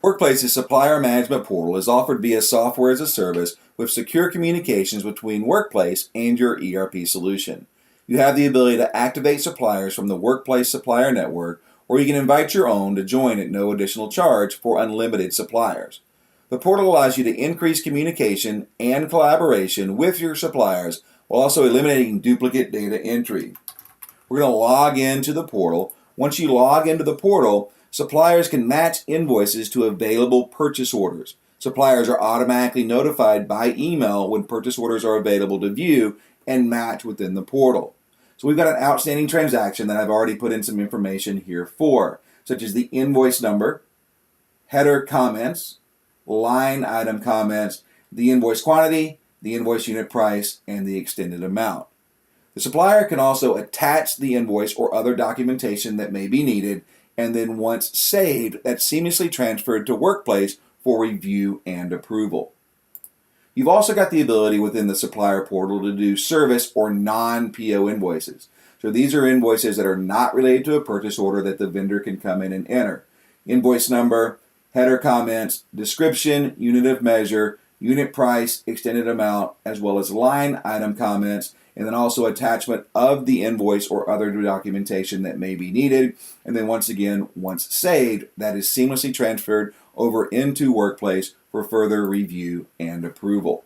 Workplace's supplier management portal is offered via software as a service with secure communications between Workplace and your ERP solution. You have the ability to activate suppliers from the Workplace Supplier Network, or you can invite your own to join at no additional charge for unlimited suppliers. The portal allows you to increase communication and collaboration with your suppliers while also eliminating duplicate data entry. We're going to log into the portal. Once you log into the portal, suppliers can match invoices to available purchase orders. Suppliers are automatically notified by email when purchase orders are available to view and match within the portal. So we've got an outstanding transaction that I've already put in some information here for, such as the invoice number, header comments, line item comments, the invoice quantity, the invoice unit price, and the extended amount. The supplier can also attach the invoice or other documentation that may be needed, and then once saved, that's seamlessly transferred to Workplace for review and approval. You've also got the ability within the supplier portal to do service or non Pio invoices. So these are invoices that are not related to a purchase order that the vendor can come in and enter. Invoice number, header comments, description, unit of measure, unit price, extended amount, as well as line item comments, and then also attachment of the invoice or other documentation that may be needed. And then once again, once saved, that is seamlessly transferred over into Workplace for further review and approval.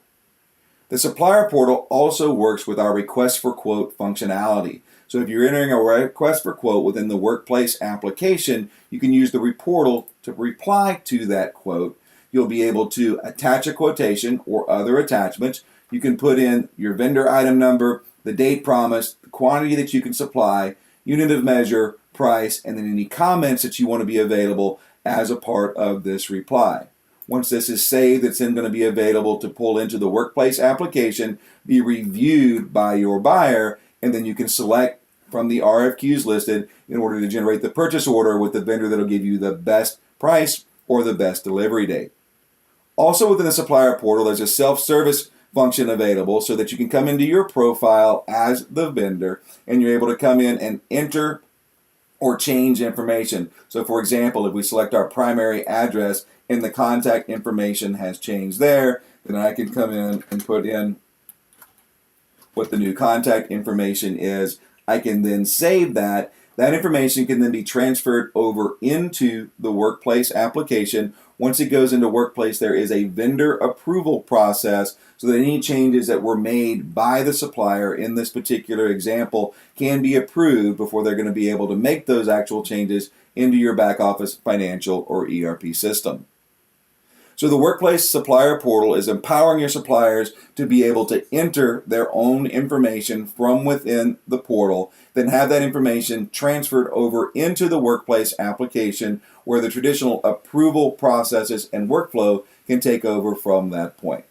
The supplier portal also works with our request for quote functionality. So if you're entering a request for quote within the Workplace application, you can use the portal to reply to that quote. You'll be able to attach a quotation or other attachments. You can put in your vendor item number, the date promised, the quantity that you can supply, unit of measure, price, and then any comments that you want to be available as a part of this reply. Once this is saved, it's then going to be available to pull into the Workplace application, be reviewed by your buyer, and then you can select from the RFQs listed in order to generate the purchase order with the vendor that will give you the best price or the best delivery date. Also within the supplier portal, there's a self-service function available so that you can come into your profile as the vendor and you're able to come in and enter or change information. So for example, if we select our primary address and the contact information has changed there, then I can come in and put in what the new contact information is. I can then save that. That information can then be transferred over into the Workplace application. Once it goes into Workplace, there is a vendor approval process so that any changes that were made by the supplier in this particular example can be approved before they're going to be able to make those actual changes into your back office financial or ERP system. So the Workplace Supplier Portal is empowering your suppliers to be able to enter their own information from within the portal, then have that information transferred over into the Workplace application where the traditional approval processes and workflow can take over from that point.